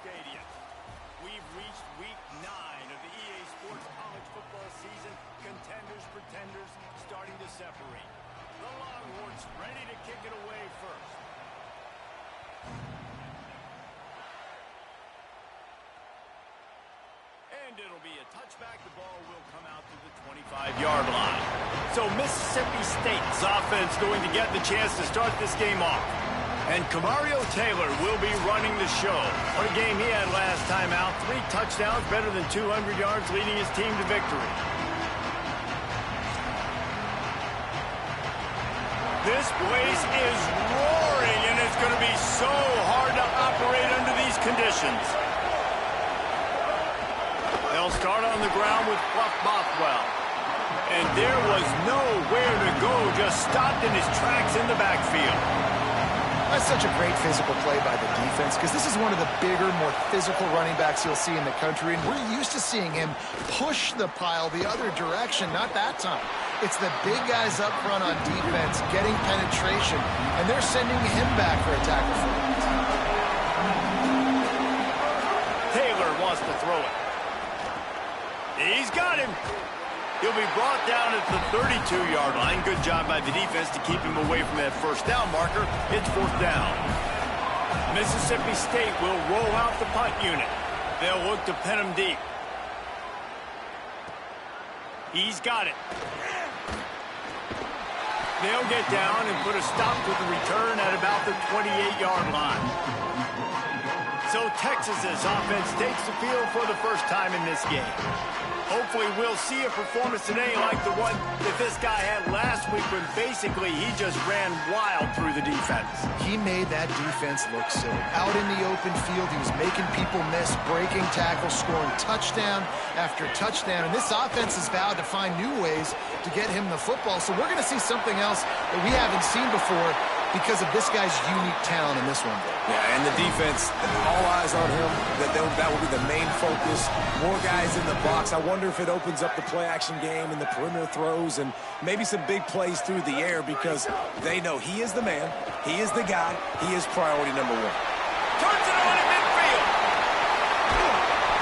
Stadium. We've reached week 9 of the EA Sports College football season. Contenders, pretenders, starting to separate. The Longhorns ready to kick it away first. And it'll be a touchback. The ball will come out to the 25-yard line. So Mississippi State's offense going to get the chance to start this game off. And Kamario Taylor will be running the show. What a game he had last time out. 3 touchdowns, better than 200 yards, leading his team to victory. This place is roaring, and it's going to be so hard to operate under these conditions. They'll start on the ground with Fluff Bothwell. And there was nowhere to go, just stopped in his tracks in the backfield. That's such a great physical play by the defense because this is one of the bigger, more physical running backs you'll see in the country, and we're used to seeing him push the pile the other direction. Not that time. It's the big guys up front on defense getting penetration, and they're sending him back for a tackle for it. Taylor wants to throw it. He's got him. He'll be brought down at the 32-yard line. Good job by the defense to keep him away from that first down marker. It's 4th down. Mississippi State will roll out the punt unit. They'll look to pin him deep. He's got it. They'll get down and put a stop to the return at about the 28-yard line. So Texas's offense takes the field for the first time in this game. Hopefully we'll see a performance today like the one that this guy had last week when basically he just ran wild through the defense. He made that defense look silly. Out in the open field, he was making people miss, breaking tackles, scoring touchdown after touchdown. And this offense has vowed to find new ways to get him the football. So we're going to see something else that we haven't seen before because of this guy's unique talent in this one. Yeah, and the defense, all eyes on him. That will be the main focus. More guys in the box. I wonder if it opens up the play-action game and the perimeter throws and maybe some big plays through the air because they know he is the man, he is the guy, he is priority number 1. Turns it on in midfield.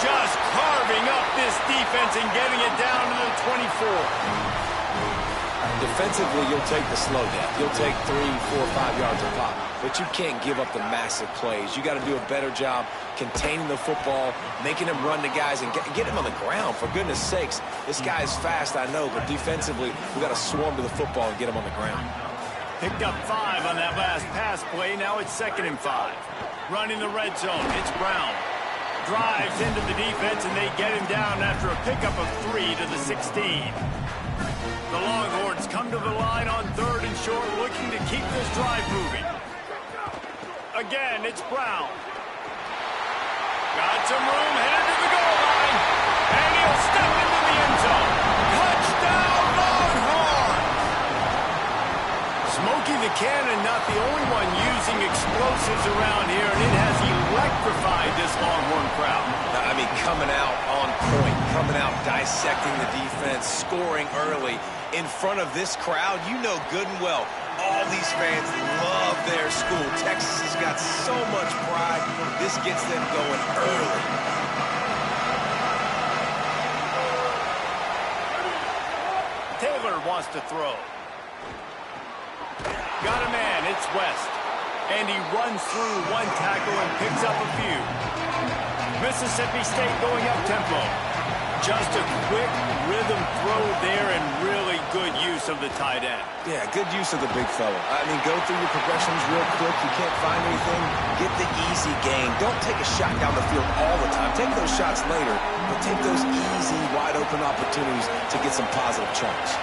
Just carving up this defense and getting it down to the 24. Defensively, you'll take the slow down. You'll take 3, 4, 5 yards a pop. But you can't give up the massive plays. You got to do a better job containing the football, making him run to guys, and get him on the ground. For goodness sakes, this guy is fast, I know, but defensively, we got to swarm to the football and get him on the ground. Picked up 5 on that last pass play. Now it's 2nd and 5. Running the red zone. It's Brown. Drives into the defense, and they get him down after a pickup of 3 to the 16. The Longhorns come to the line on 3rd and short, looking to keep this drive moving. Again, it's Brown. Got some room, headed to the goal line. And he'll step into the end zone. Touchdown, Longhorns! Smokey the Cannon, not the only one using explosives around here, and it has electrified this Longhorn crowd. I mean, coming out on point, coming out dissecting the defense, scoring early. In front of this crowd, you know good and well, all these fans love their school. Texas has got so much pride. This gets them going early. Taylor wants to throw. Got a man, it's West. And he runs through one tackle and picks up a few. Mississippi State going up-tempo. Just a quick rhythm throw there and really good use of the tight end. Yeah, good use of the big fella. I mean, go through your progressions real quick. You can't find anything. Get the easy gain. Don't take a shot down the field all the time. Take those shots later, but take those easy, wide-open opportunities to get some positive chunks.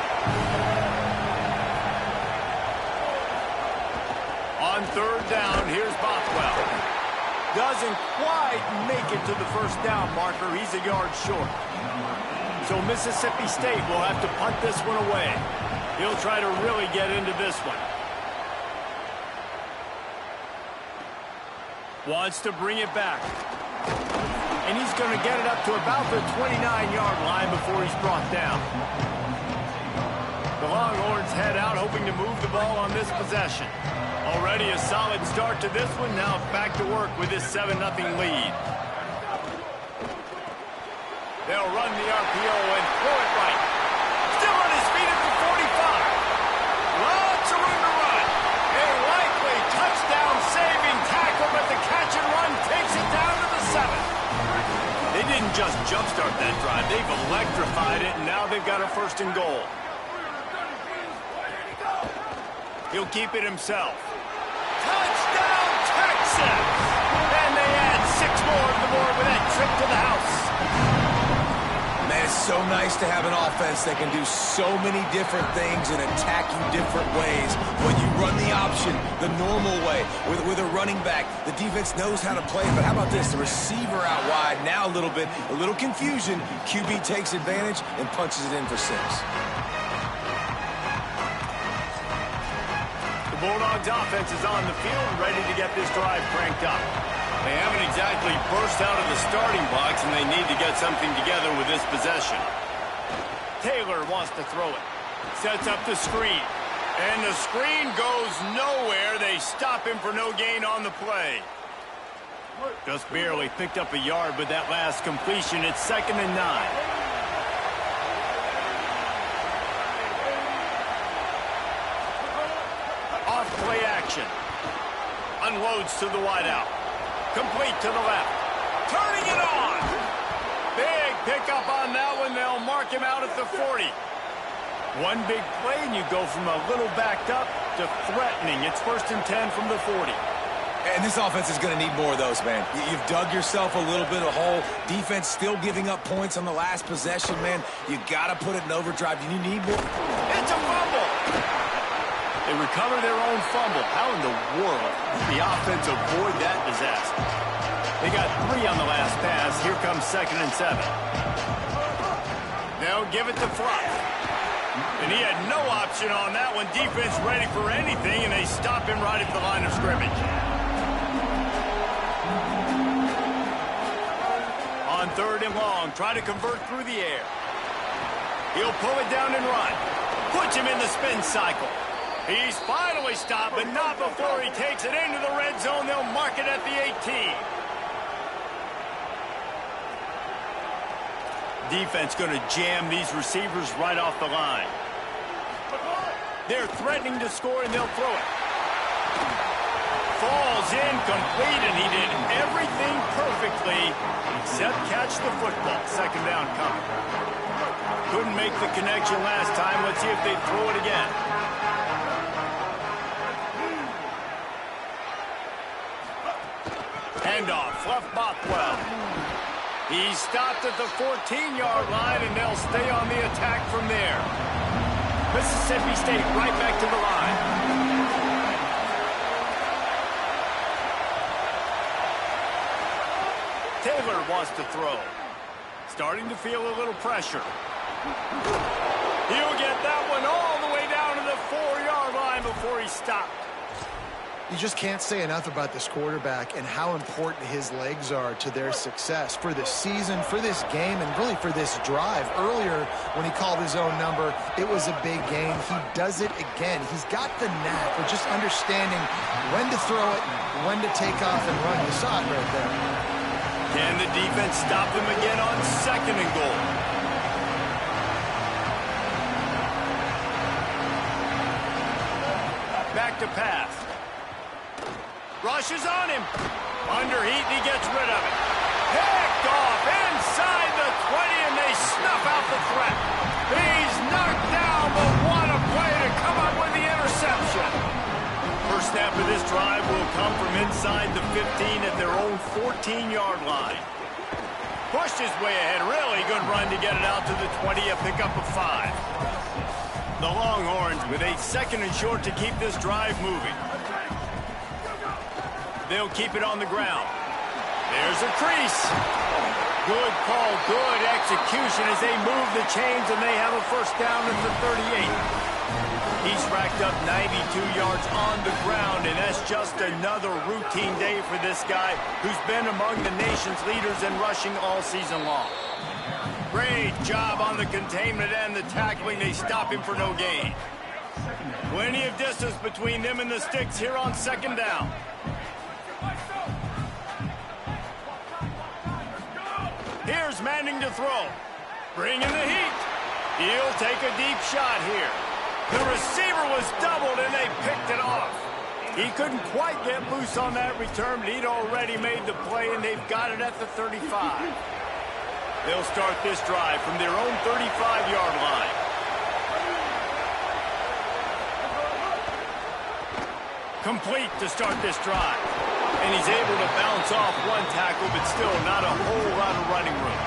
On 3rd down, here's Bothwell. Doesn't quite make it to the first down marker. He's a yard short. So Mississippi State will have to punt this one away. He'll try to really get into this one. Wants to bring it back. And he's going to get it up to about the 29-yard line before he's brought down. The Longhorns head out, hoping to move the ball on this possession. Already a solid start to this one. Now back to work with this 7-0 lead. They'll run the RPO and throw it right. Still on his feet at the 45. Lots of room to run. A likely touchdown-saving tackle, but the catch and run takes it down to the 7. They didn't just jumpstart that drive. They've electrified it, and now they've got a 1st and goal. He'll keep it himself. Touchdown, Texas! And they add 6 more to the board with that trip to the house. Man, it's so nice to have an offense that can do so many different things and attack you different ways. When you run the option the normal way with a running back, the defense knows how to play. But how about this? The receiver out wide, now a little confusion. QB takes advantage and punches it in for 6. The Bulldogs offense is on the field, ready to get this drive cranked up. They haven't exactly burst out of the starting blocks, and they need to get something together with this possession. Taylor wants to throw it. Sets up the screen. And the screen goes nowhere. They stop him for no gain on the play. Just barely picked up a yard with that last completion. It's 2nd and 9. Off-play action. Unloads to the wideout. Complete to the left. Turning it on. Big pickup on that one. They'll mark him out at the 40. One big play, and you go from a little backed up to threatening. It's 1st and 10 from the 40. And this offense is going to need more of those, man. You've dug yourself a little bit of a hole. Defense still giving up points on the last possession, man. You got to put it in overdrive. You need more. It's a fumble. They recover their own fumble. How in the world did the offense avoid that disaster? They got 3 on the last pass. Here comes 2nd and 7. They'll give it to Fluff. And he had no option on that one. Defense ready for anything, and they stop him right at the line of scrimmage. On 3rd and long, try to convert through the air. He'll pull it down and run. Puts him in the spin cycle. He's finally stopped, but not before he takes it into the red zone. They'll mark it at the 18. Defense going to jam these receivers right off the line. They're threatening to score, and they'll throw it. Falls incomplete, and he did everything perfectly except catch the football. 2nd down coming. Couldn't make the connection last time. Let's see if they throw it again. Handoff, Fluff Bothwell. He's stopped at the 14-yard line, and they'll stay on the attack from there. Mississippi State right back to the line. Taylor wants to throw. Starting to feel a little pressure. He'll get that one all the way down to the 4-yard line before he stopped. You just can't say enough about this quarterback and how important his legs are to their success for this season, for this game, and really for this drive. Earlier, when he called his own number, it was a big game. He does it again. He's got the knack of just understanding when to throw it, when to take off and run. You saw it right there. Can the defense stop them again on 2nd and goal? Back to pass. Rushes on him. Underheat, and he gets rid of it. Picked off inside the 20, and they snuff out the threat. He's knocked down, but what a play to come up with the interception. First snap of this drive will come from inside the 15 at their own 14-yard line. Pushed his way ahead. Really good run to get it out to the 20, a pickup of 5. The Longhorns with a 2nd and short to keep this drive moving. They'll keep it on the ground. There's a crease. Good call, good execution as they move the chains, and they have a 1st down at the 38. He's racked up 92 yards on the ground, and that's just another routine day for this guy who's been among the nation's leaders in rushing all season long. Great job on the containment and the tackling. They stop him for no gain. Plenty of distance between them and the sticks here on second down. Here's Manning to throw. Bringing the heat. He'll take a deep shot here. The receiver was doubled, and they picked it off. He couldn't quite get loose on that return, but he'd already made the play, and they've got it at the 35. They'll start this drive from their own 35-yard line. Complete to start this drive. And he's able to bounce off one tackle, but still not a whole lot of running room.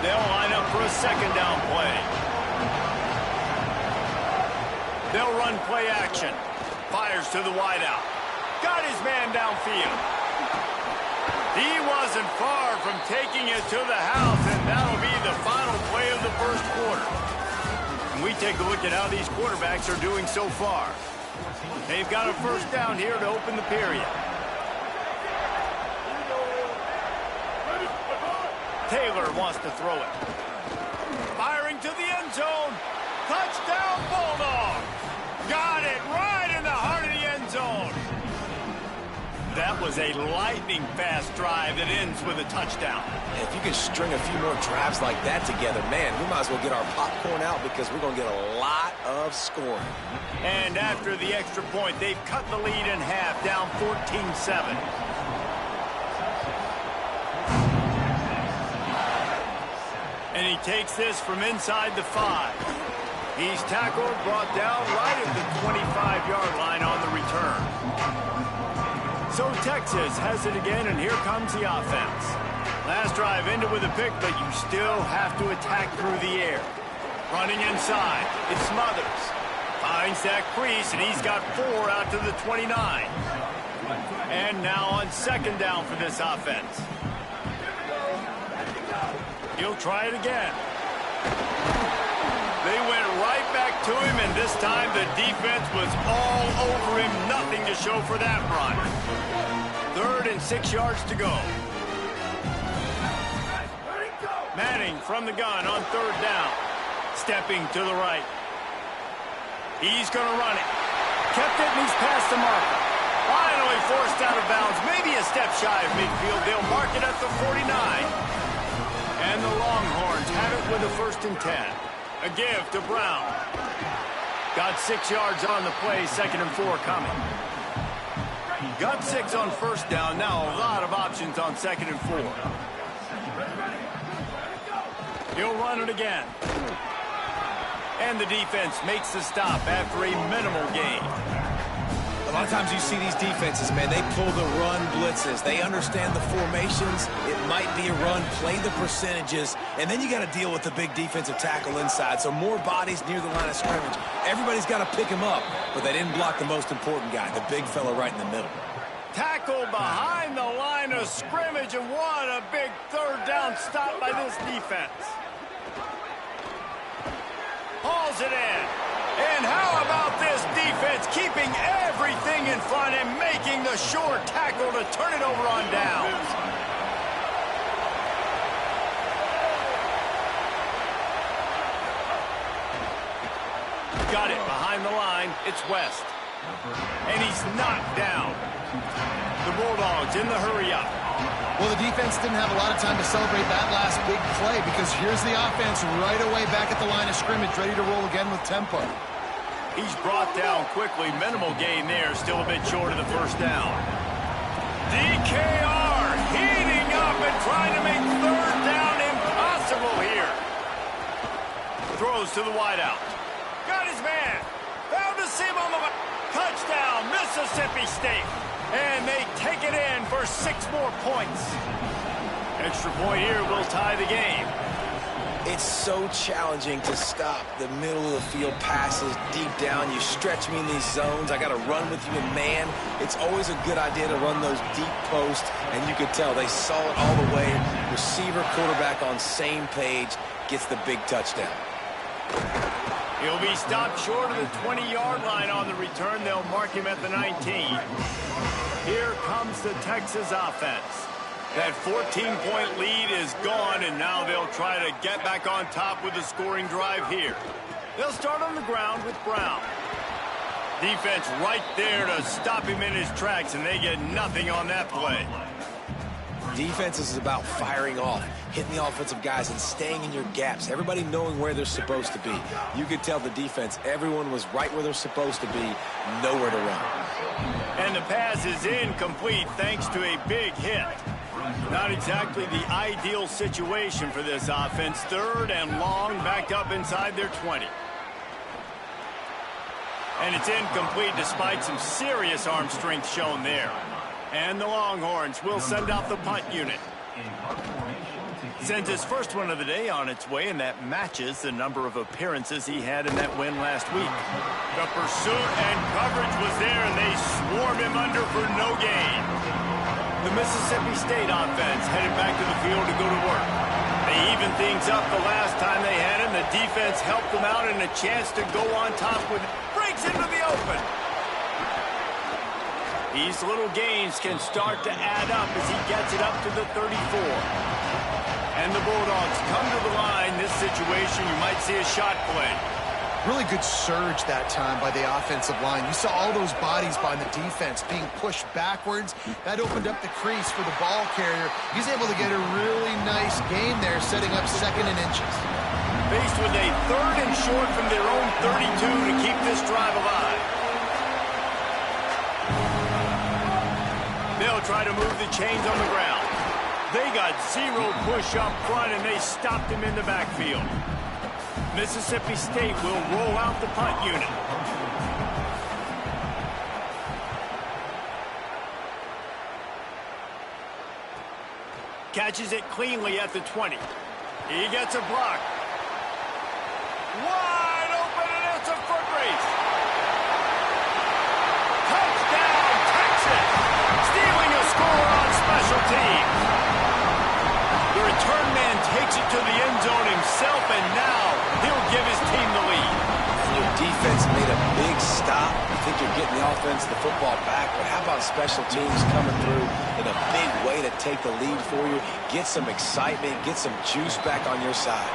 They'll line up for a second down play. They'll run play action. Fires to the wideout. Got his man downfield. He wasn't far from taking it to the house, and that'll be the final play of the first quarter. And we take a look at how these quarterbacks are doing so far. They've got a first down here to open the period. Taylor wants to throw it. Firing to the end zone. Touchdown, Bulldog. Got it right in the heart of the end zone. That was a lightning-fast drive that ends with a touchdown. If you can string a few more drives like that together, man, we might as well get our popcorn out because we're going to get a lot of scoring. And after the extra point, they've cut the lead in half, down 14-7. And he takes this from inside the 5. He's tackled, brought down right at the 25-yard line on the return. So Texas has it again, and here comes the offense. Last drive ended with a pick, but you still have to attack through the air. Running inside, it's Smothers. Finds that crease, and he's got 4 out to the 29. And now on second down for this offense. He'll try it again. They went right back to him, and this time the defense was all over him. Nothing to show for that run. 3rd and 6 yards to go. Manning from the gun on 3rd down. Stepping to the right. He's going to run it. Kept it, and he's past the marker. Finally forced out of bounds. Maybe a step shy of midfield. They'll mark it at the 49. And the Longhorns have it with a 1st and 10. A give to Brown. Got 6 yards on the play, 2nd and 4 coming. Got 6 on 1st down. Now a lot of options on 2nd and 4. He'll run it again. And the defense makes the stop after a minimal gain. A lot of times you see these defenses, man, they pull the run blitzes. They understand the formations. It might be a run, play the percentages, and then you got to deal with the big defensive tackle inside. So more bodies near the line of scrimmage. Everybody's got to pick him up, but they didn't block the most important guy, the big fella right in the middle. Tackled behind the line of scrimmage, and what a big 3rd down stop by this defense. Hauls it in. And how about this defense keeping everything in front and making the short tackle to turn it over on downs? Got it behind the line. It's West. And he's knocked down. The Bulldogs in the hurry-up. Well, the defense didn't have a lot of time to celebrate that last big play because here's the offense right away back at the line of scrimmage, ready to roll again with tempo. He's brought down quickly. Minimal gain there. Still a bit short of the 1st down. DKR heating up and trying to make 3rd down impossible here. Throws to the wideout. Got his man. Found a seam on the touchdown, Mississippi State. And they take it in for 6 more points. Extra point here will tie the game. It's so challenging to stop the middle of the field passes deep down. You stretch me in these zones. I got to run with you in man. It's always a good idea to run those deep posts, and you could tell they saw it all the way. Receiver, quarterback on same page, gets the big touchdown. He'll be stopped short of the 20-yard line on the return. They'll mark him at the 19. Here comes the Texas offense. That 14-point lead is gone, and now they'll try to get back on top with a scoring drive here. They'll start on the ground with Brown. Defense right there to stop him in his tracks, and they get nothing on that play. Defense is about firing off, hitting the offensive guys and staying in your gaps, everybody knowing where they're supposed to be. You could tell the defense, everyone was right where they're supposed to be, nowhere to run. And the pass is incomplete thanks to a big hit. Not exactly the ideal situation for this offense. 3rd and long, backed up inside their 20. And it's incomplete despite some serious arm strength shown there. And the Longhorns will send out the punt unit. Sends his first one of the day on its way, and that matches the number of appearances he had in that win last week. The pursuit and coverage was there, and they swarm him under for no gain. The Mississippi State offense headed back to the field to go to work. They evened things up the last time they had him. The defense helped them out, and a chance to go on top with breaks into the open. These little gains can start to add up as he gets it up to the 34. And the Bulldogs come to the line. This situation, you might see a shot play. Really good surge that time by the offensive line. You saw all those bodies by the defense being pushed backwards. That opened up the crease for the ball carrier. He's able to get a really nice gain there, setting up 2nd and inches. Faced with a 3rd and short from their own 32 to keep this drive alive. They'll try to move the chains on the ground. They got 0 push up front, and they stopped him in the backfield. Mississippi State will roll out the punt unit. Catches it cleanly at the 20. He gets a block. Wide open, and it's a foot race. Touchdown, Texas! Stealing a score on special teams. The return man takes it to the end zone himself, and now he'll give his team the lead. And your defense made a big stop. You think you're getting the offense, the football back, but how about special teams coming through in a big way to take the lead for you, get some excitement, get some juice back on your side.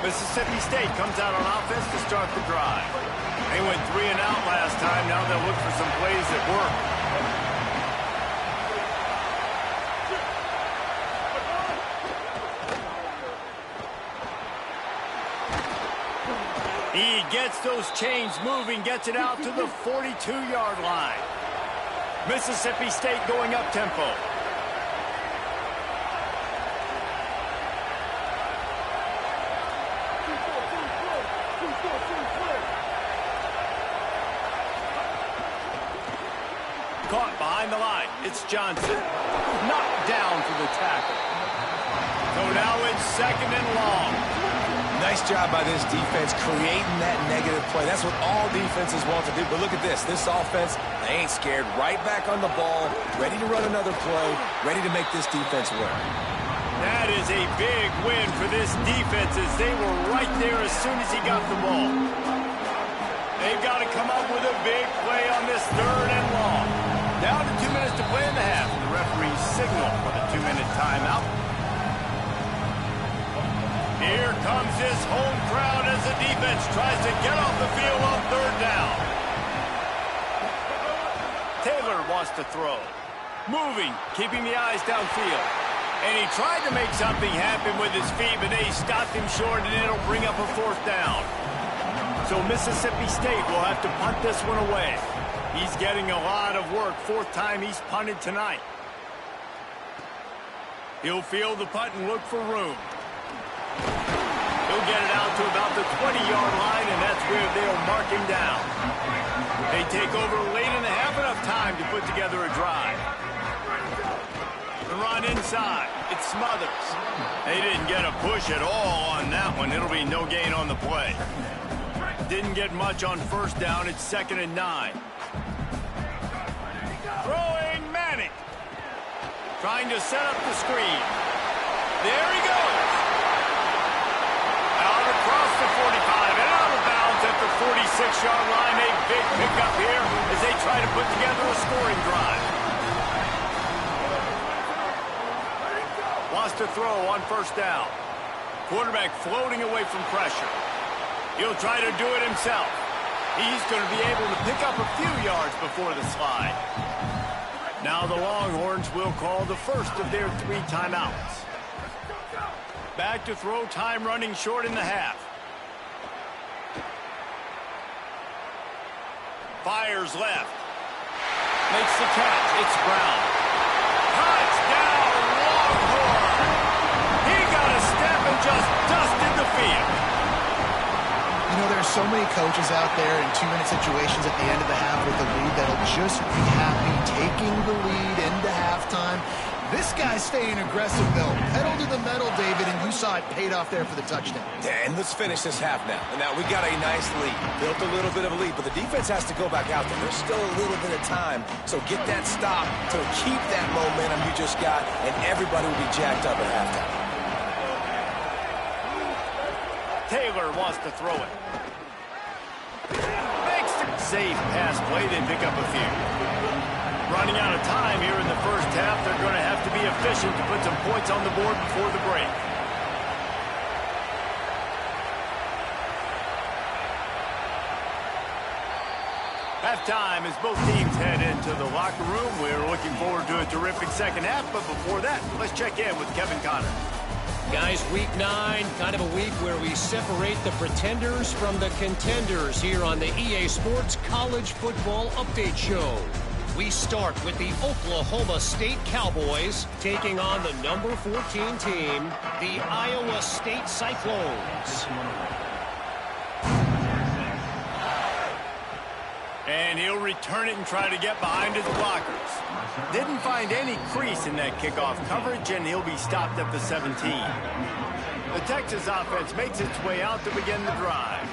Mississippi State comes out on offense to start the drive. They went 3 and out last time. Now they'll look for some plays that work. He gets those chains moving, gets it out to the 42-yard line. Mississippi State going up tempo. Caught behind the line. It's Johnson. Knocked down for the tackle. So now it's 2nd and long. Nice job by this defense creating that negative play. That's what all defenses want to do. But look at this. This offense, they ain't scared. Right back on the ball, ready to run another play, ready to make this defense work. That is a big win for this defense as they were right there as soon as he got the ball. They've got to come up with a big play on this 3rd and long. Down to 2 minutes to play in the half. The referee signal for the 2-minute timeout. Here comes his home crowd as the defense tries to get off the field on 3rd down. Taylor wants to throw. Moving, keeping the eyes downfield. And he tried to make something happen with his feet, but they stopped him short, and it'll bring up a 4th down. So Mississippi State will have to punt this one away. He's getting a lot of work. 4th time he's punted tonight. He'll field the punt and look for room. He'll get it out to about the 20-yard line, and that's where they'll mark him down. They take over late in the half, enough time to put together a drive. The run inside. It's Smothers. They didn't get a push at all on that one. It'll be no gain on the play. Didn't get much on 1st down. It's 2nd and 9. Throwing Manning. Trying to set up the screen. There he goes. Out across the 45 and out of bounds at the 46-yard line. A big pickup here as they try to put together a scoring drive. Wants to throw on first down. Quarterback floating away from pressure. He'll try to do it himself. He's going to be able to pick up a few yards before the slide. Now the Longhorns will call the first of their 3 timeouts. Back to throw, time running short in the half. Fires left. Makes the catch. It's Brown. Touchdown, Longhorn! He got a step and just dusted the field. You know, there are so many coaches out there in 2-minute situations at the end of the half with the lead that'll just be happy taking the lead into halftime. This guy's staying aggressive, though. Pedal to the metal, David, and you saw it paid off there for the touchdown. Yeah, and let's finish this half now. And now we got a nice lead. Built a little bit of a lead, but the defense has to go back out there. There's still a little bit of time. So get that stop to keep that momentum you just got, and everybody will be jacked up at halftime. Taylor wants to throw it. Makes the safe pass play. They pick up a few. Running out of time here in the first half. They're going to have to be efficient to put some points on the board before the break. Halftime as both teams head into the locker room. We're looking forward to a terrific second half, but before that, let's check in with Kevin Connor. Guys, week 9, kind of a week where we separate the pretenders from the contenders here on the EA Sports College Football Update Show. We start with the Oklahoma State Cowboys taking on the number 14 team, the Iowa State Cyclones. And he'll return it and try to get behind his blockers. Didn't find any crease in that kickoff coverage, and he'll be stopped at the 17. The Texas offense makes its way out to begin the drive.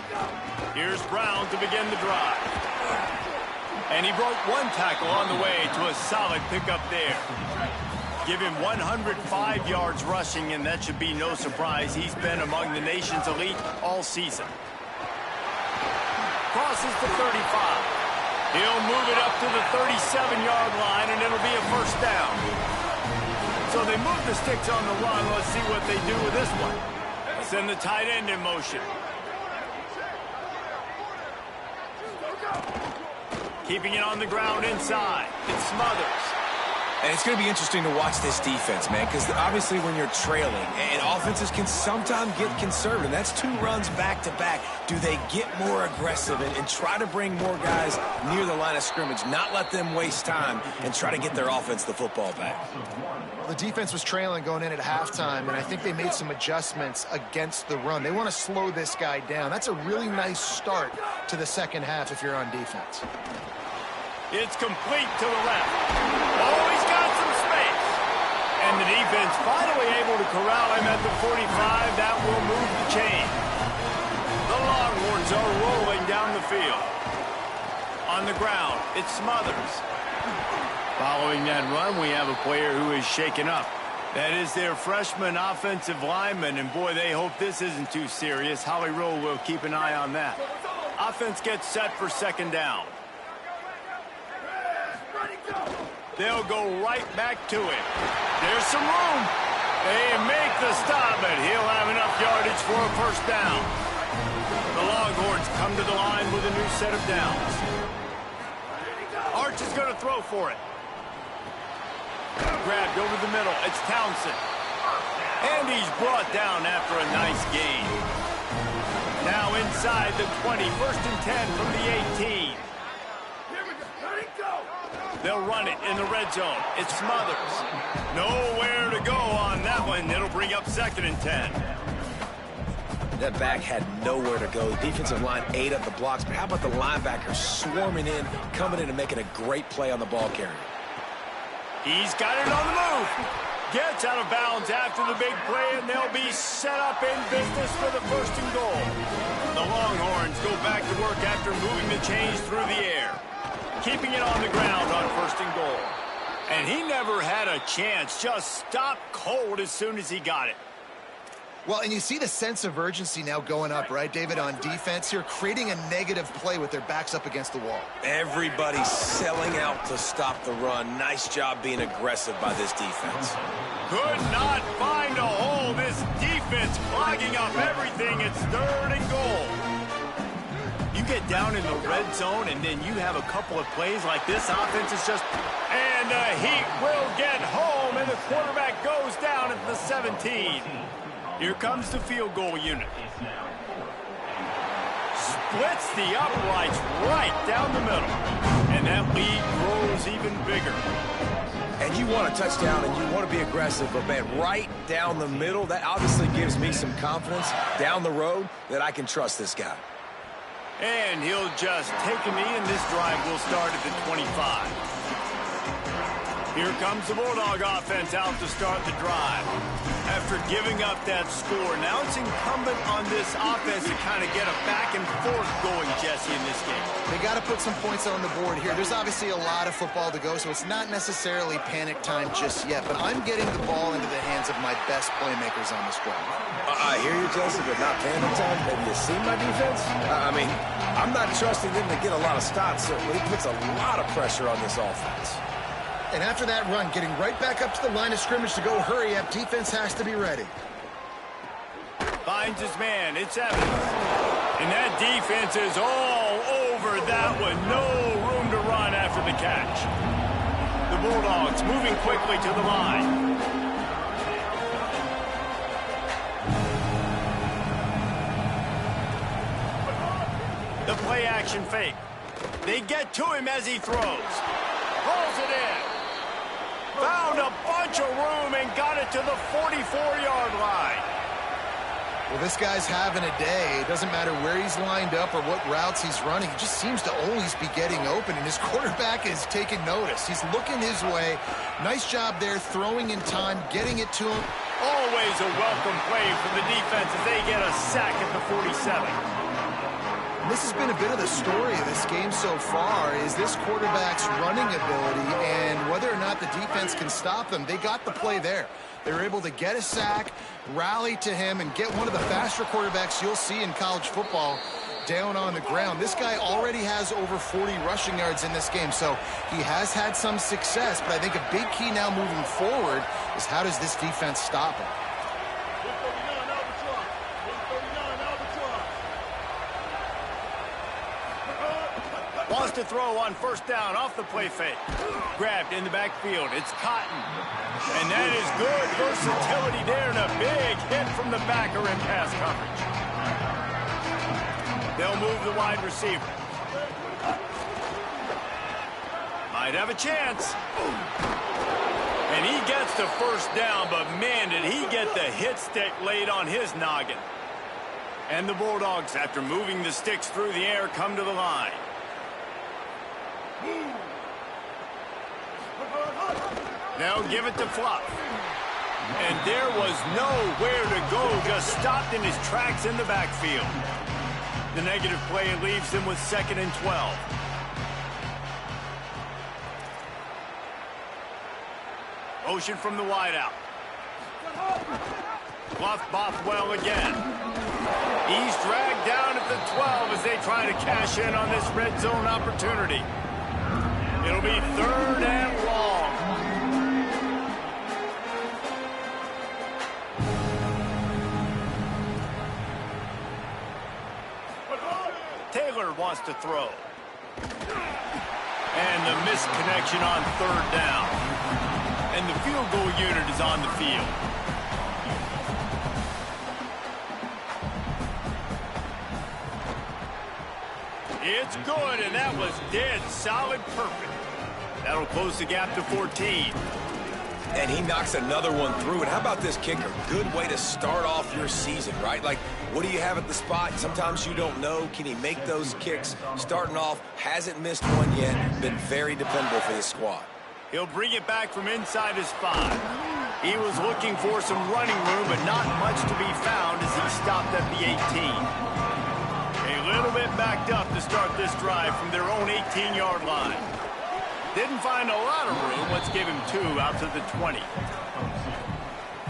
Here's Brown to begin the drive. And he broke 1 tackle on the way to a solid pickup there. Give him 105 yards rushing, and that should be no surprise. He's been among the nation's elite all season. Crosses the 35. He'll move it up to the 37-yard line, and it'll be a first down. So they move the sticks on the run. Let's see what they do with this one. Send the tight end in motion. Keeping it on the ground inside. It's Smothers. And it's going to be interesting to watch this defense, man, because obviously when you're trailing, and offenses can sometimes get conservative. That's 2 runs back-to-back. Do they get more aggressive and try to bring more guys near the line of scrimmage, not let them waste time, and try to get their offense the football back? The defense was trailing going in at halftime, and I think they made some adjustments against the run. They want to slow this guy down. That's a really nice start to the second half if you're on defense. It's complete to the left. Oh, he's got some space. And the defense finally able to corral him at the 45. That will move the chain. The Longhorns are rolling down the field. On the ground, it's Smothers. Following that run, we have a player who is shaken up. That is their freshman offensive lineman, and boy, they hope this isn't too serious. Holly Rowe will keep an eye on that. Offense gets set for second down. They'll go right back to it. There's some room. They make the stop, but he'll have enough yardage for a first down. The Longhorns come to the line with a new set of downs. Arch is going to throw for it. Grabbed over the middle. It's Townsend. And he's brought down after a nice gain. Now inside the 20. First and 10 from the 18. They'll run it in the red zone. It's Smothers. Nowhere to go on that one. It'll bring up second and 10. That back had nowhere to go. The defensive line ate up the blocks. But how about the linebackers swarming in, coming in and making a great play on the ball carrier? He's got it on the move. Gets out of bounds after the big play, and they'll be set up in business for the first and goal. The Longhorns go back to work after moving the chains through the air. Keeping it on the ground on first and goal. And he never had a chance. Just stopped cold as soon as he got it. Well, and you see the sense of urgency now going up, right, David, on defense here, creating a negative play with their backs up against the wall. Everybody's selling out to stop the run. Nice job being aggressive by this defense. Could not find a hole. This defense clogging up everything. It's 3rd and goal. You get down in the red zone, and then you have a couple of plays like this. Offense is just... And the Heat will get home, and the quarterback goes down at the 17. Here comes the field goal unit. Splits the uprights right down the middle. And that lead grows even bigger. And you want a touchdown, and you want to be aggressive, but, man, right down the middle, that obviously gives me some confidence down the road that I can trust this guy. And he'll just take a knee, and this drive will start at the 25. Here comes the Bulldog offense out to start the drive. After giving up that score, now it's incumbent on this offense to kind of get a back and forth going, Jesse, in this game. They got to put some points on the board here. There's obviously a lot of football to go, so it's not necessarily panic time just yet, but I'm getting the ball into the hands of my best playmakers on this drive. I hear you, Jesse, but not panic time. Have you seen my defense? I mean, I'm not trusting them to get a lot of stops, so it puts a lot of pressure on this offense. And after that run, getting right back up to the line of scrimmage to go hurry up, defense has to be ready. Finds his man. It's Evans. And that defense is all over that one. No room to run after the catch. The Bulldogs moving quickly to the line. The play action fake. They get to him as he throws. Rolls it in. Found a bunch of room and got it to the 44-yard line. Well, this guy's having a day. It doesn't matter where he's lined up or what routes he's running. He just seems to always be getting open, and his quarterback is taking notice. He's looking his way. Nice job there, throwing in time, getting it to him. Always a welcome play from the defense as they get a sack at the 47. This has been a bit of the story of this game so far, is this quarterback's running ability and whether or not the defense can stop them. They got the play there. They were able to get a sack, rally to him, and get one of the faster quarterbacks you'll see in college football down on the ground. This guy already has over 40 rushing yards in this game, so he has had some success, but I think a big key now moving forward is how does this defense stop him? Wants to throw on first down off the play fake. Grabbed in the backfield. It's Cotton. And that is good versatility there and a big hit from the backer in pass coverage. They'll move the wide receiver. Might have a chance. And he gets the first down, but man, did he get the hit stick laid on his noggin. And the Bulldogs, after moving the sticks through the air, come to the line. Now give it to Fluff. And there was nowhere to go, just stopped in his tracks in the backfield. The negative play leaves him with 2nd and 12. Motion from the wideout. Fluff Bothwell again. He's dragged down at the 12 as they try to cash in on this red zone opportunity. It'll be 3rd and long. Taylor wants to throw. And the misconnection on 3rd down. And the field goal unit is on the field. It's good, and that was dead solid perfect. That'll close the gap to 14. And he knocks another one through. And how about this kicker? Good way to start off your season, right? Like, what do you have at the spot? Sometimes you don't know. Can he make those kicks? Starting off, hasn't missed one yet. Been very dependable for this squad. He'll bring it back from inside his 5. He was looking for some running room, but not much to be found as he stopped at the 18. A little bit backed up to start this drive from their own 18-yard line. Didn't find a lot of room. Let's give him 2 out to the 20.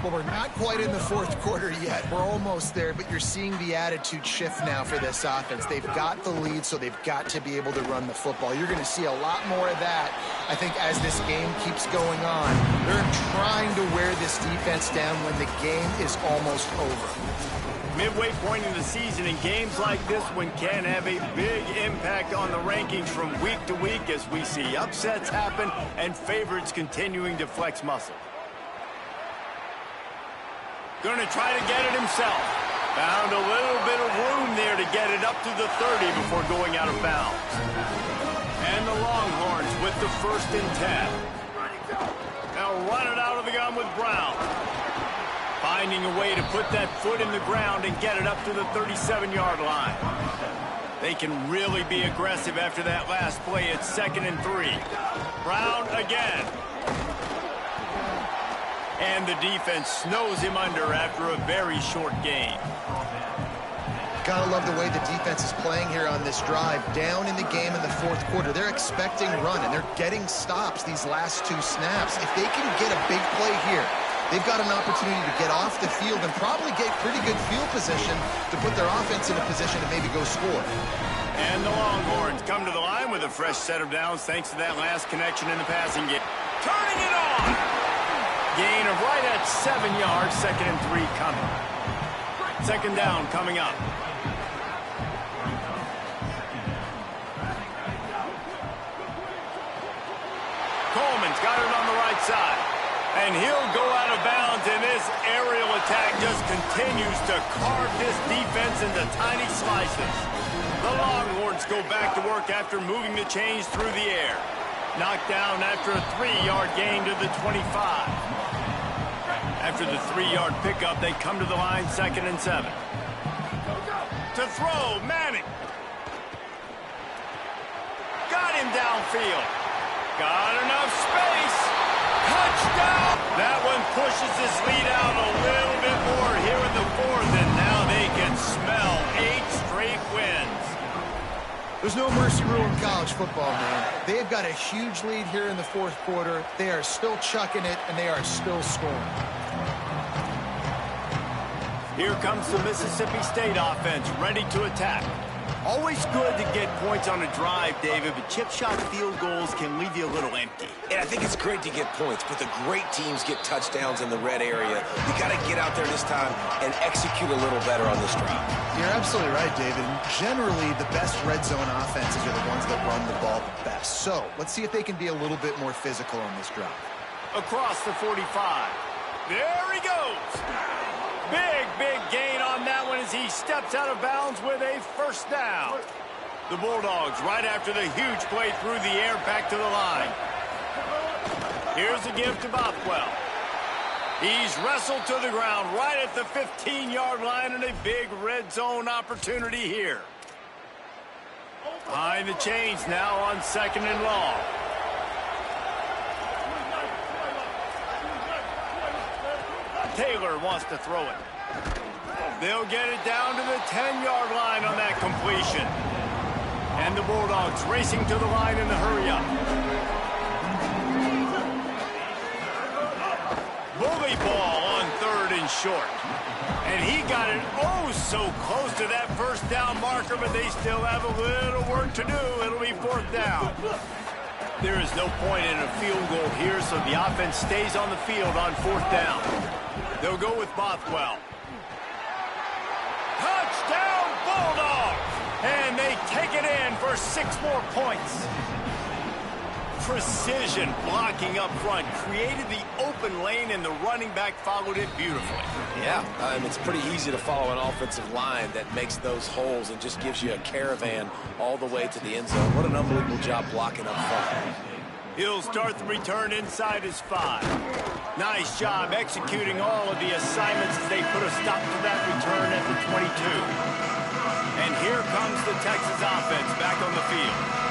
Well, we're not quite in the fourth quarter yet. We're almost there, but you're seeing the attitude shift now for this offense. They've got the lead, so they've got to be able to run the football. You're going to see a lot more of that, I think, as this game keeps going on. They're trying to wear this defense down when the game is almost over. Midway point in the season, and games like this one can have a big impact on the rankings from week to week as we see upsets happen and favorites continuing to flex muscle. Going to try to get it himself. Found a little bit of room there to get it up to the 30 before going out of bounds. And the Longhorns with the 1st and 10. Now run it out of the gun with Brown. Finding a way to put that foot in the ground and get it up to the 37-yard line. They can really be aggressive after that last play. It's 2nd and 3. Brown again. And the defense snows him under after a very short game. Gotta love the way the defense is playing here on this drive. Down in the game in the fourth quarter, they're expecting run, and they're getting stops these last 2 snaps. If they can get a big play here, they've got an opportunity to get off the field and probably get pretty good field position to put their offense in a position to maybe go score. And the Longhorns come to the line with a fresh set of downs thanks to that last connection in the passing game. Turning it on! Gain of right at 7 yards, 2nd and 3 coming. 2nd down coming up. Coleman's got it on the right side. And he'll go out of bounds, and this aerial attack just continues to carve this defense into tiny slices. The Longhorns go back to work after moving the chains through the air. Knocked down after a 3-yard gain to the 25. After the 3-yard pickup, they come to the line 2nd and 7. To throw, Manning. Got him downfield. Got enough space. Touchdown! That one pushes this lead out a little bit more here in the 4th, and now they can smell 8 straight wins. There's no mercy rule in college football, man. They've got a huge lead here in the fourth quarter. They are still chucking it, and they are still scoring. Here comes the Mississippi State offense, ready to attack. Always good to get points on a drive, David, but chip shot field goals can leave you a little empty. And I think it's great to get points, but the great teams get touchdowns in the red area. You got to get out there this time and execute a little better on this drive. You're absolutely right, David. Generally, the best red zone offenses are the ones that run the ball the best. So let's see if they can be a little bit more physical on this drive. Across the 45. There he goes. Big gain on that one as he steps out of bounds with a 1st down. The Bulldogs right after the huge play through the air back to the line. Here's a give to Bothwell. He's wrestled to the ground right at the 15-yard line and a big red zone opportunity here. Behind the chains now on 2nd and long. Taylor wants to throw it. They'll get it down to the 10-yard line on that completion. And the Bulldogs racing to the line in the hurry-up. Bully ball on 3rd and short. And he got it so close to that 1st down marker, but they still have a little work to do. It'll be 4th down. There is no point in a field goal here, so the offense stays on the field on 4th down. They'll go with Bothwell. Touchdown, Bulldogs! And they take it in for 6 more points. Precision blocking up front created the open lane, and the running back followed it beautifully. Yeah, it's pretty easy to follow an offensive line that makes those holes and just gives you a caravan all the way to the end zone. What an unbelievable job blocking up front. He'll start the return inside his 5. Nice job executing all of the assignments as they put a stop to that return at the 22. And here comes the Texas offense back on the field.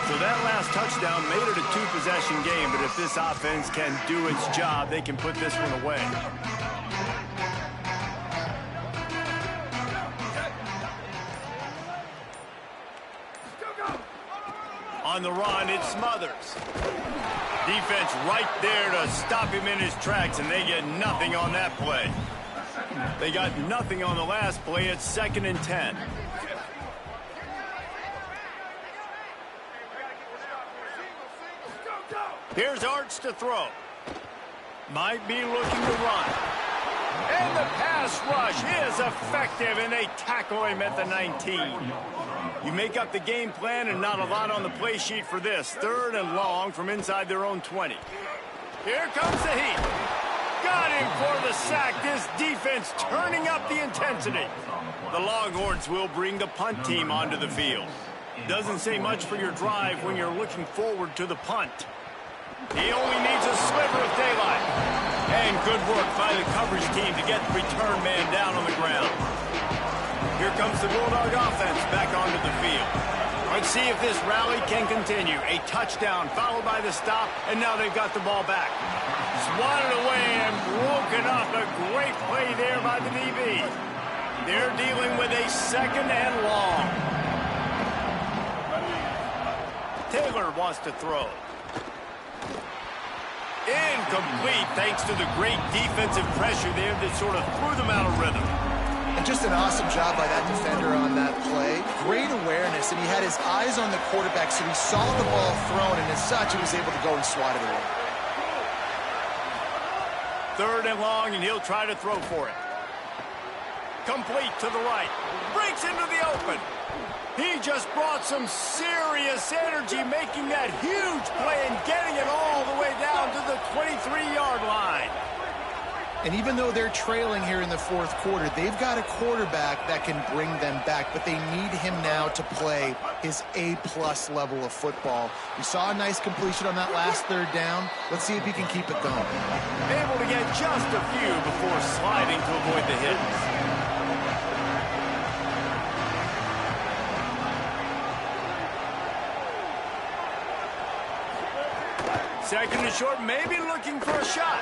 So that last touchdown made it a 2-possession game, but if this offense can do its job, they can put this one away. On the run, it's Smothers. Defense right there to stop him in his tracks, and they get nothing on that play. They got nothing on the last play. It's 2nd and 10. Here's Arch to throw. Might be looking to run. And the pass rush is effective, and they tackle him at the 19. You make up the game plan, and not a lot on the play sheet for this. 3rd and long from inside their own 20. Here comes the heat. Got him for the sack. This defense turning up the intensity. The Longhorns will bring the punt team onto the field. Doesn't say much for your drive when you're looking forward to the punt. He only needs a sliver of daylight. And good work by the coverage team to get the return man down on the ground. Here comes the Bulldog offense back onto the field. Let's see if this rally can continue. A touchdown followed by the stop, and now they've got the ball back. Swatted away and broken up. A great play there by the DB. They're dealing with a 2nd and long. Taylor wants to throw. Incomplete thanks to the great defensive pressure there that sort of threw them out of rhythm. And just an awesome job by that defender on that play. Great awareness, and he had his eyes on the quarterback, so he saw the ball thrown, and as such, he was able to go and swat it away. 3rd and long, and he'll try to throw for it. Complete to the right. Breaks into the open. He just brought some serious energy, making that huge play and getting it all the way down to the 23-yard line. And even though they're trailing here in the 4th quarter, they've got a quarterback that can bring them back, but they need him now to play his A-plus level of football. We saw a nice completion on that last 3rd down. Let's see if he can keep it going. Able to get just a few before sliding to avoid the hits. 2nd and short, maybe looking for a shot.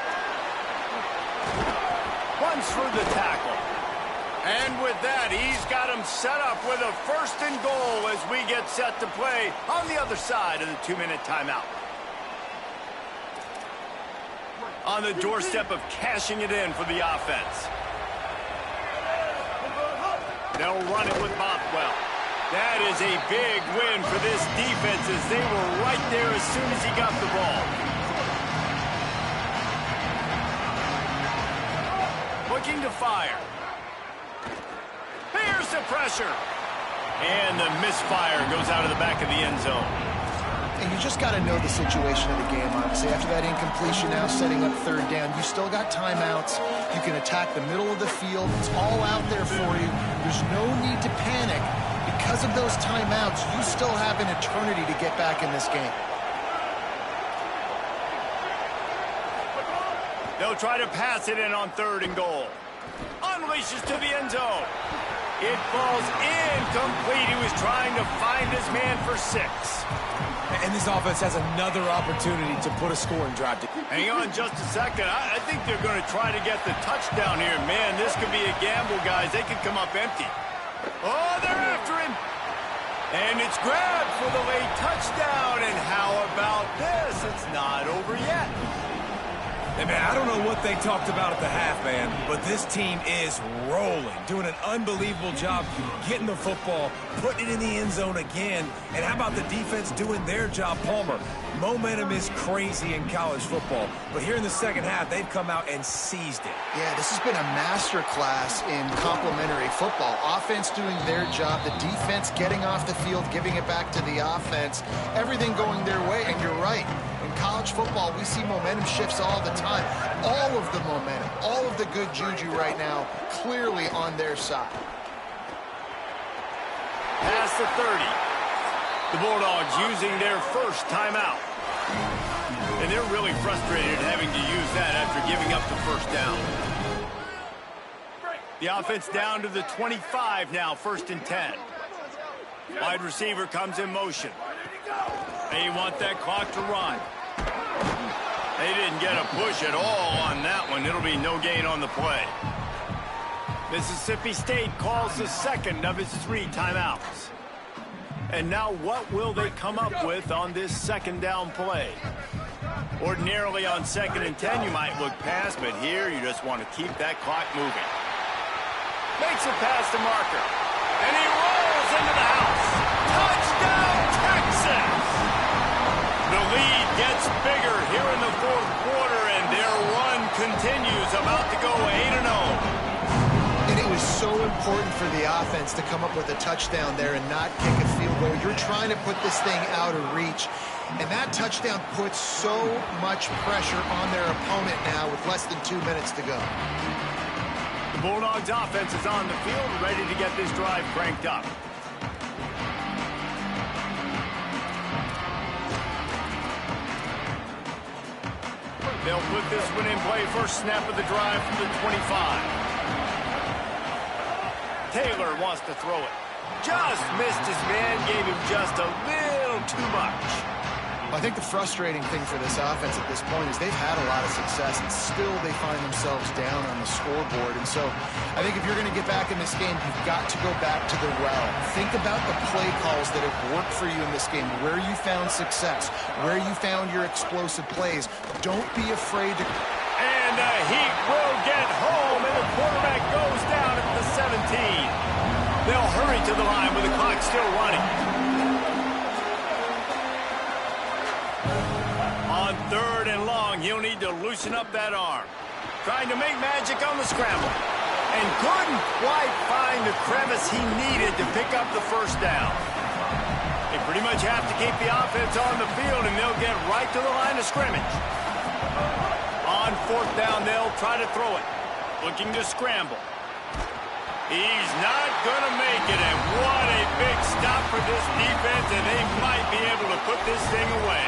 Runs through the tackle. And with that, he's got him set up with a 1st and goal as we get set to play on the other side of the 2-minute timeout. On the doorstep of cashing it in for the offense. They'll run it with Bothwell. That is a big win for this defense as they were right there as soon as he got the ball. Looking to fire. Here's the pressure. And the misfire goes out of the back of the end zone. And you just got to know the situation of the game, obviously. After that incompletion now setting up 3rd down, you still got timeouts. You can attack the middle of the field. It's all out there for you. There's no need to panic. Because of those timeouts, you still have an eternity to get back in this game. They'll try to pass it in on 3rd and goal. Unleashes to the end zone. It falls incomplete. He was trying to find his man for 6. And this offense has another opportunity to put a scoring drive. Hang on just a second. I think they're going to try to get the touchdown here. Man, this could be a gamble, guys. They could come up empty. Oh, they're after him. And it's grabbed for the late touchdown. And how about this? It's not over yet. Hey, man, I don't know what they talked about at the half, man, but this team is rolling, doing an unbelievable job getting the football, putting it in the end zone again. And how about the defense doing their job, Palmer? Momentum is crazy in college football, but here in the second half, they've come out and seized it. Yeah, this has been a master class in complementary football. Offense doing their job, the defense getting off the field, giving it back to the offense, everything going their way, and you're right. In college football, we see momentum shifts all the time. All of the momentum, all of the good juju right now, clearly on their side. Past the 30. The Bulldogs using their first timeout. And they're really frustrated having to use that after giving up the 1st down. The offense down to the 25 now, 1st and 10. Wide receiver comes in motion. They want that clock to run. They didn't get a push at all on that one. It'll be no gain on the play. Mississippi State calls the 2nd of its 3 timeouts. And now what will they come up with on this 2nd down play? Ordinarily on 2nd and 10, you might look past, but here you just want to keep that clock moving. Makes it past the marker. And he rolls into the house. Touchdown, Texas! The lead gets bigger here in the 4th quarter, and their run continues, about to go 8-0. And it was so important for the offense to come up with a touchdown there and not kick a field goal. You're trying to put this thing out of reach. And that touchdown puts so much pressure on their opponent now with less than 2 minutes to go. The Bulldogs offense is on the field, ready to get this drive cranked up. They'll put this one in play. First snap of the drive from the 25. Taylor wants to throw it. Just missed his man, gave him just a little too much. I think the frustrating thing for this offense at this point is they've had a lot of success, and still they find themselves down on the scoreboard. And so I think if you're going to get back in this game, you've got to go back to the well. Think about the play calls that have worked for you in this game, where you found success, where you found your explosive plays. Don't be afraid to... And the Heat will get home, and the quarterback goes down at the 17. They'll hurry to the line with the clock still running. On 3rd and long, he'll need to loosen up that arm. Trying to make magic on the scramble. And couldn't quite find the crevice he needed to pick up the first down. They pretty much have to keep the offense on the field, and they'll get right to the line of scrimmage. On 4th down, they'll try to throw it. Looking to scramble. He's not going to make it, and what a big stop for this defense, and they might be able to put this thing away.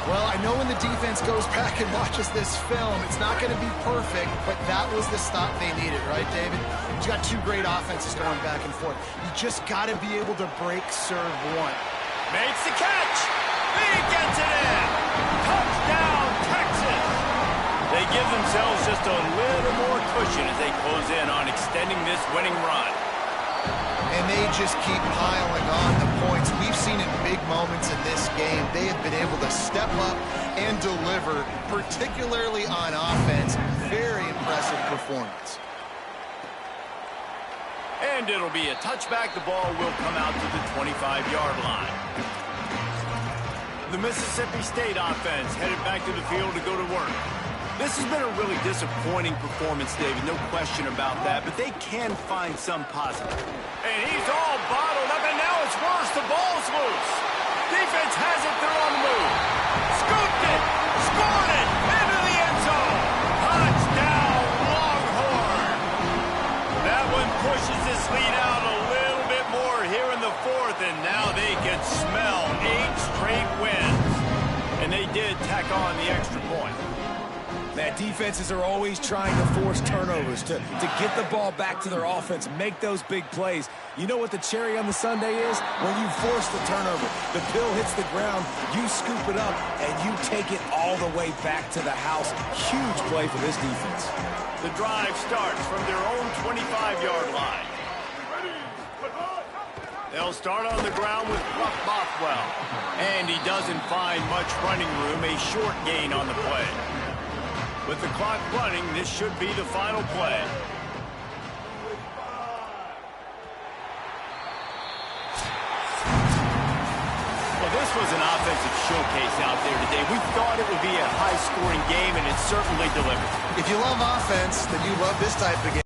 Well, I know when the defense goes back and watches this film, it's not going to be perfect, but that was the stop they needed, right, David? You've got two great offenses going back and forth. You just got to be able to break serve one. Makes the catch. He gets it in. Touchdown, Texas. They give themselves just a little more cushion as they close in on extending this winning run. And they just keep piling on the points. We've seen in big moments in this game, they have been able to step up and deliver, particularly on offense. Very impressive performance. And it'll be a touchback. The ball will come out to the 25-yard line. The Mississippi State offense headed back to the field to go to work. This has been a really disappointing performance, David, no question about that, but they can find some positive. And he's all bottled up, and now it's worse. The ball's loose. Defense has it. They're on the move. Scooped it. Scored it. Into the end zone. Touchdown, Longhorn. That one pushes this lead out a little bit more here in the 4th, and now they can smell 8 straight wins. And they did tack on the extra point. Man, defenses are always trying to force turnovers to get the ball back to their offense, make those big plays. You know what the cherry on the sundae is? When you force the turnover, the pill hits the ground, you scoop it up, and you take it all the way back to the house. Huge play for this defense. The drive starts from their own 25-yard line. They'll start on the ground with Ruff Bothwell. And he doesn't find much running room, a short gain on the play. With the clock running, this should be the final play. Well, this was an offensive showcase out there today. We thought it would be a high-scoring game, and it certainly delivered. If you love offense, then you love this type of game.